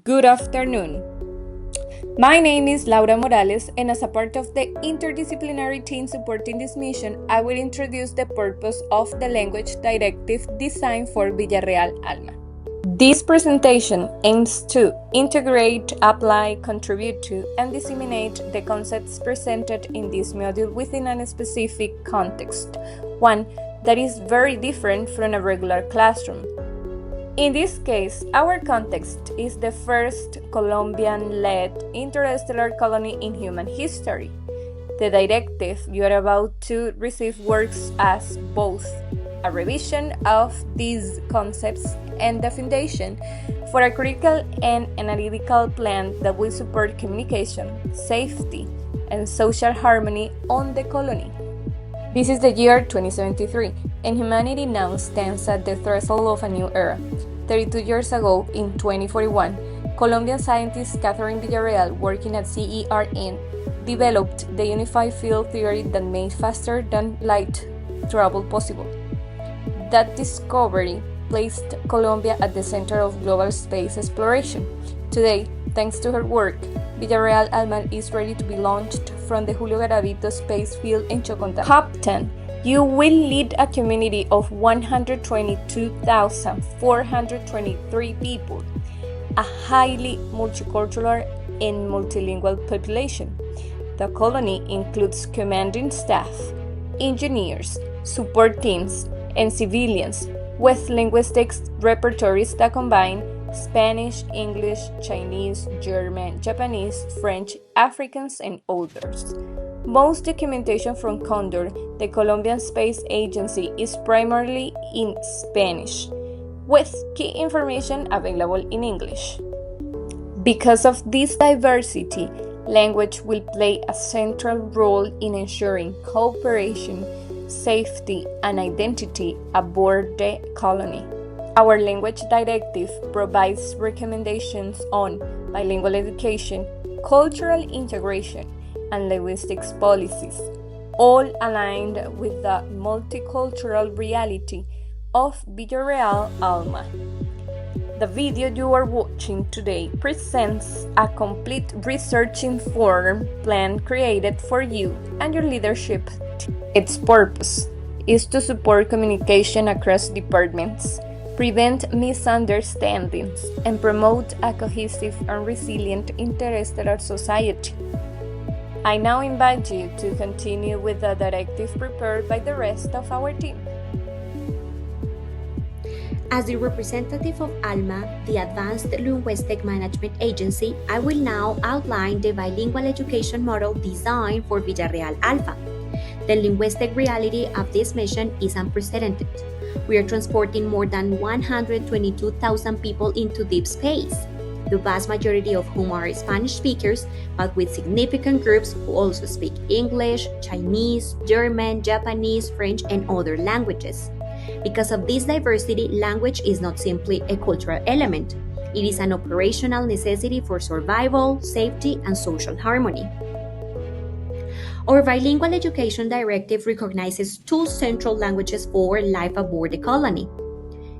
Good afternoon. My name is Laura Morales, and as a part of the interdisciplinary team supporting this mission, I will introduce the purpose of the Language Directive designed for Villarreal, Alma. This presentation aims to integrate, apply, contribute to, and disseminate the concepts presented in this module within a specific context, one that is very different from a regular classroom. In this case, our context is the first Colombian-led interstellar colony in human history. The directive you are about to receive works as both a revision of these concepts and the foundation for a critical and analytical plan that will support communication, safety, and social harmony on the colony. This is the year 2073, and humanity now stands at the threshold of a new era. 32 years ago, in 2041, Colombian scientist Catherine Villarreal, working at CERN, developed the unified field theory that made faster than light travel possible. That discovery placed Colombia at the center of global space exploration. Today, thanks to her work, Villarreal Alma is ready to be launched from the Julio Garavito space field in Chocontá. Hub 10. You will lead a community of 122,423 people, a highly multicultural and multilingual population. The colony includes commanding staff, engineers, support teams, and civilians, with linguistic repertories that combine Spanish, English, Chinese, German, Japanese, French, Afrikaans, and others. Most documentation from Condor, the Colombian Space Agency, is primarily in Spanish, with key information available in English. Because of this diversity, language will play a central role in ensuring cooperation, safety, and identity aboard the colony. Our Language Directive provides recommendations on bilingual education, cultural integration, and linguistics policies, all aligned with the multicultural reality of Villarreal Alma. The video you are watching today presents a complete research-informed plan created for you and your leadership team. Its purpose is to support communication across departments, prevent misunderstandings, and promote a cohesive and resilient interstellar society. I now invite you to continue with the directive prepared by the rest of our team. As the representative of ALMA, the Advanced Linguistic Management Agency, I will now outline the bilingual education model designed for Villarreal Alpha. The linguistic reality of this mission is unprecedented. We are transporting more than 122,000 people into deep space, the vast majority of whom are Spanish speakers, but with significant groups who also speak English, Chinese, German, Japanese, French, and other languages. Because of this diversity, language is not simply a cultural element. It is an operational necessity for survival, safety, and social harmony. Our bilingual education directive recognizes two central languages for life aboard the colony: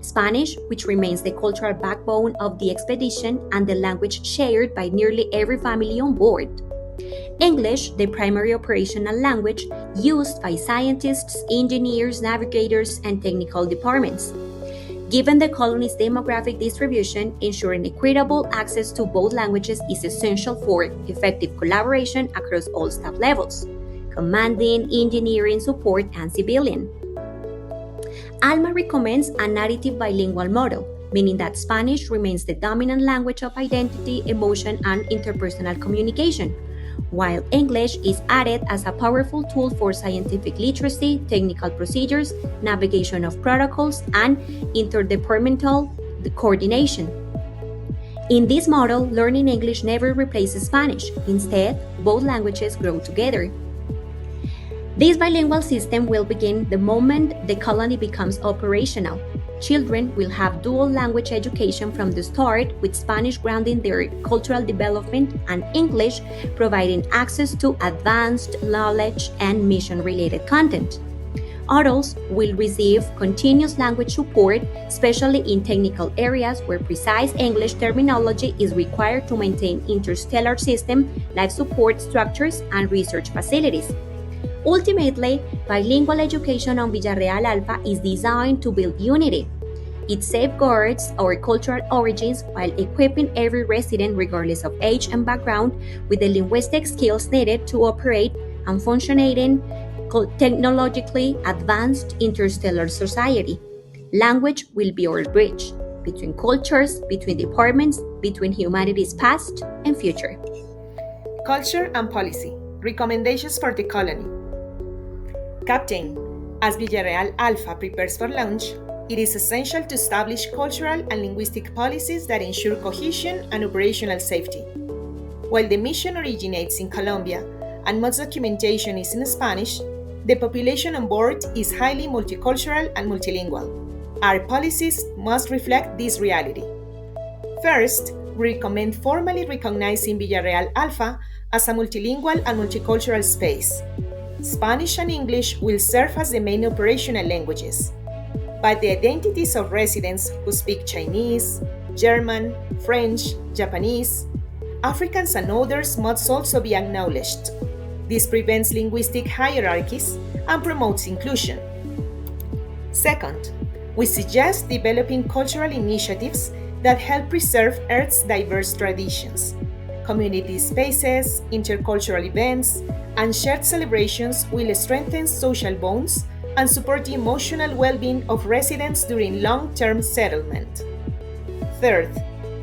Spanish, which remains the cultural backbone of the expedition and the language shared by nearly every family on board; English, the primary operational language used by scientists, engineers, navigators, and technical departments. Given the colony's demographic distribution, ensuring equitable access to both languages is essential for effective collaboration across all staff levels: commanding, engineering, support, and civilian. ALMA recommends a native bilingual model, meaning that Spanish remains the dominant language of identity, emotion, and interpersonal communication, while English is added as a powerful tool for scientific literacy, technical procedures, navigation of protocols, and interdepartmental coordination. In this model, learning English never replaces Spanish. Instead, both languages grow together. This bilingual system will begin the moment the colony becomes operational. Children will have dual language education from the start, with Spanish grounding their cultural development and English providing access to advanced knowledge and mission-related content. Adults will receive continuous language support, especially in technical areas where precise English terminology is required to maintain interstellar system, life support structures, and research facilities. Ultimately, bilingual education on Villarreal Alpha is designed to build unity. It safeguards our cultural origins while equipping every resident, regardless of age and background, with the linguistic skills needed to operate and function in technologically advanced interstellar society. Language will be our bridge between cultures, between departments, between humanity's past and future. Culture and policy. Recommendations for the colony. Captain, as Villarreal Alpha prepares for launch, it is essential to establish cultural and linguistic policies that ensure cohesion and operational safety. While the mission originates in Colombia and most documentation is in Spanish, the population on board is highly multicultural and multilingual. Our policies must reflect this reality. First, we recommend formally recognizing Villarreal Alpha as a multilingual and multicultural space. Spanish and English will serve as the main operational languages, but the identities of residents who speak Chinese, German, French, Japanese, Africans, and others must also be acknowledged. This prevents linguistic hierarchies and promotes inclusion. Second, we suggest developing cultural initiatives that help preserve Earth's diverse traditions. Community spaces, intercultural events, and shared celebrations will strengthen social bonds and support the emotional well-being of residents during long-term settlement. Third,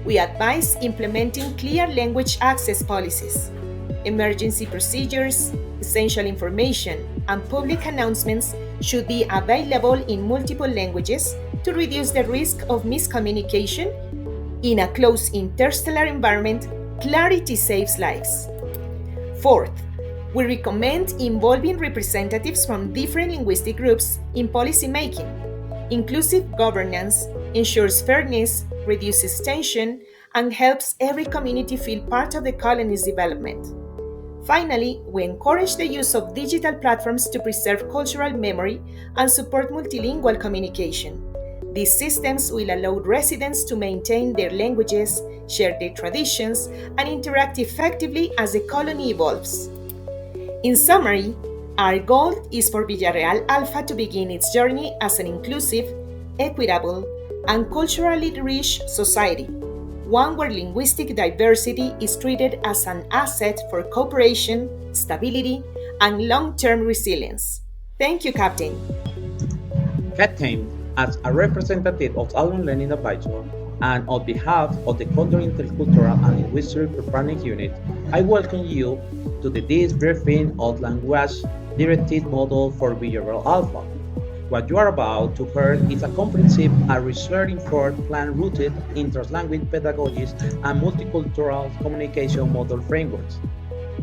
we advise implementing clear language access policies. Emergency procedures, essential information, and public announcements should be available in multiple languages to reduce the risk of miscommunication. In a closed interstellar environment, clarity saves lives. Fourth, we recommend involving representatives from different linguistic groups in policymaking. Inclusive governance ensures fairness, reduces tension, and helps every community feel part of the colony's development. Finally, we encourage the use of digital platforms to preserve cultural memory and support multilingual communication. These systems will allow residents to maintain their languages, share their traditions, and interact effectively as the colony evolves. In summary, our goal is for Villarreal Alpha to begin its journey as an inclusive, equitable, and culturally rich society, one where linguistic diversity is treated as an asset for cooperation, stability, and long-term resilience. Thank you, Captain. Captain, as a representative of Alma Learning Advisor and on behalf of the Condor Intercultural and Linguistic Preparedness Unit, I welcome you to this briefing of Language Directive model for Villarreal Alpha. What you are about to hear is a comprehensive and research-informed plan rooted in translanguage pedagogies and multicultural communication model frameworks.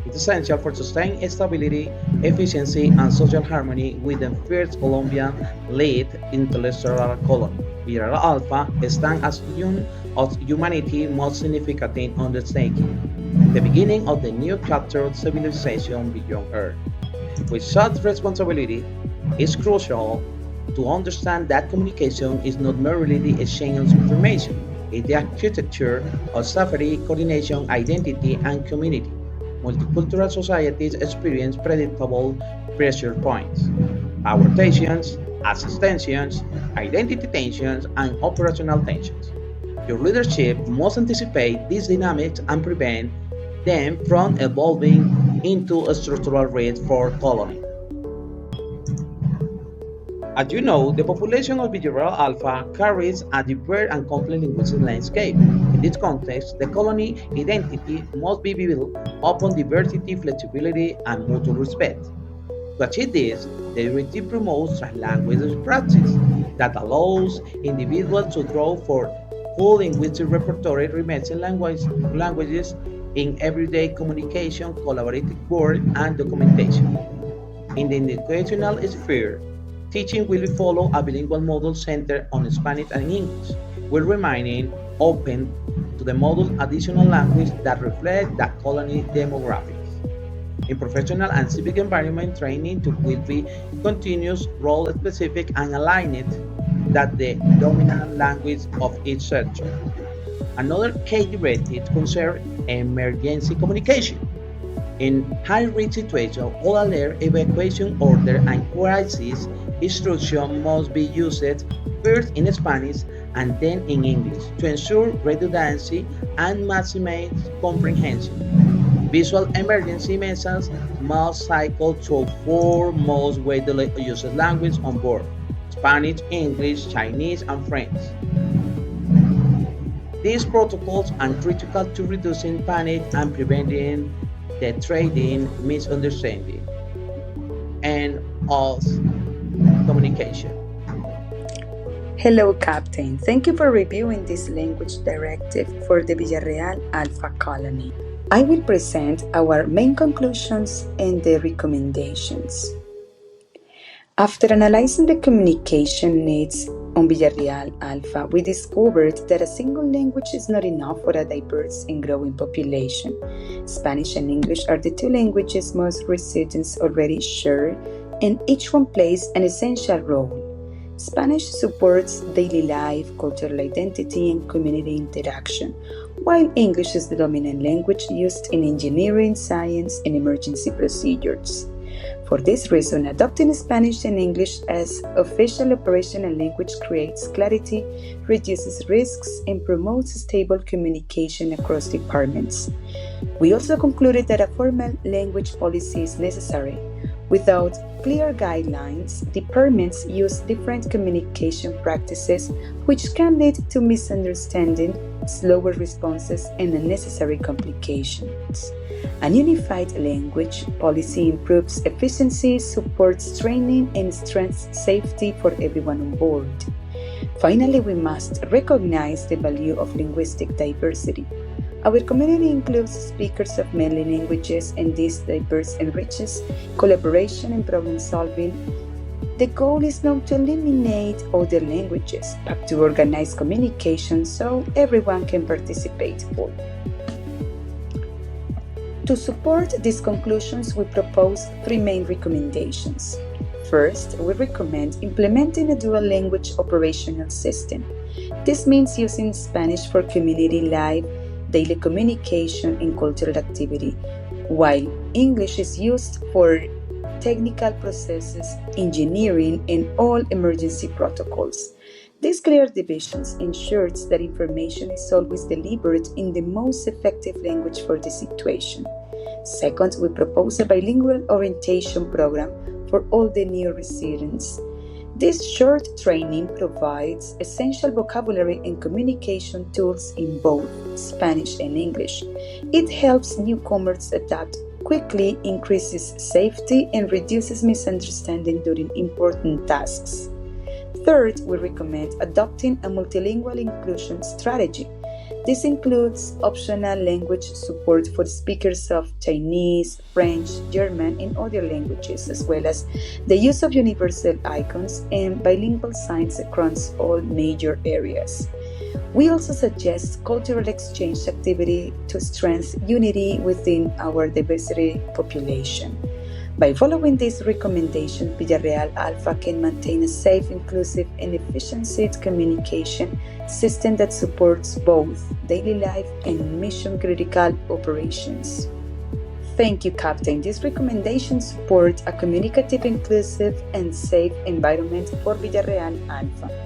It's essential for sustained stability, efficiency, and social harmony with the first Colombian-led interstellar colony. Villarreal Alpha stands as one of humanity's most significant undertakings, the beginning of the new chapter of civilization beyond Earth. With such responsibility, it's crucial to understand that communication is not merely the exchange of information, it's the architecture of safety, coordination, identity, and community. Multicultural societies experience predictable pressure points, power tensions, access tensions, identity tensions, and operational tensions. Your leadership must anticipate these dynamics and prevent them from evolving into a structural risk for colony. As you know, the population of Villarreal Alpha carries a diverse and complex linguistic landscape. In this context, the colony identity must be built upon diversity, flexibility, and mutual respect. To achieve this, the directive promotes translanguage practice that allows individuals to draw for full linguistic repertoire remixing languages in everyday communication, collaborative work, and documentation. In the educational sphere, teaching will follow a bilingual model centered on Spanish and English, while remaining open to the model additional language that reflect that colony demographics. In professional and civic environment, training to will be continuous, role specific, and aligned that the dominant language of each sector. Another key directive concerns emergency communication. In high-risk situations, all alert, evacuation order, and crisis instruction must be used first in Spanish and then in English to ensure redundancy and maximize comprehension. Visual emergency messages must cycle through four most widely used languages on board: Spanish, English, Chinese, and French. These protocols are critical to reducing panic and preventing the trading misunderstanding and of communication. Hello, Captain. Thank you for reviewing this language directive for the Villarreal Alpha Colony. I will present our main conclusions and the recommendations. After analyzing the communication needs on Villarreal Alpha, we discovered that a single language is not enough for a diverse and growing population. Spanish and English are the two languages most residents already share, and each one plays an essential role. Spanish supports daily life, cultural identity, and community interaction, while English is the dominant language used in engineering, science, and emergency procedures. For this reason, adopting Spanish and English as official operational language creates clarity, reduces risks, and promotes stable communication across departments. We also concluded that a formal language policy is necessary. Without clear guidelines, departments use different communication practices, which can lead to misunderstanding, slower responses, and unnecessary complications. A unified language policy improves efficiency, supports training, and strengthens safety for everyone on board. Finally, we must recognize the value of linguistic diversity. Our community includes speakers of many languages, and this diverse enriches collaboration and problem solving. The goal is not to eliminate other languages, but to organize communication so everyone can participate fully. To support these conclusions, we propose three main recommendations. First, we recommend implementing a dual language operational system. This means using Spanish for community life, daily communication, and cultural activity, while English is used for technical processes, engineering, and all emergency protocols. These clear divisions ensures that information is always delivered in the most effective language for the situation. Second, we propose a bilingual orientation program for all the new residents. This short training provides essential vocabulary and communication tools in both Spanish and English. It helps newcomers adapt quickly, increases safety, and reduces misunderstanding during important tasks. Third, we recommend adopting a multilingual inclusion strategy. This includes optional language support for speakers of Chinese, French, German, and other languages, as well as the use of universal icons and bilingual signs across all major areas. We also suggest cultural exchange activity to strengthen unity within our diversity population. By following these recommendations, Villarreal Alpha can maintain a safe, inclusive, and efficient communication system that supports both daily life and mission-critical operations. Thank you, Captain. These recommendations support a communicative, inclusive, and safe environment for Villarreal Alpha.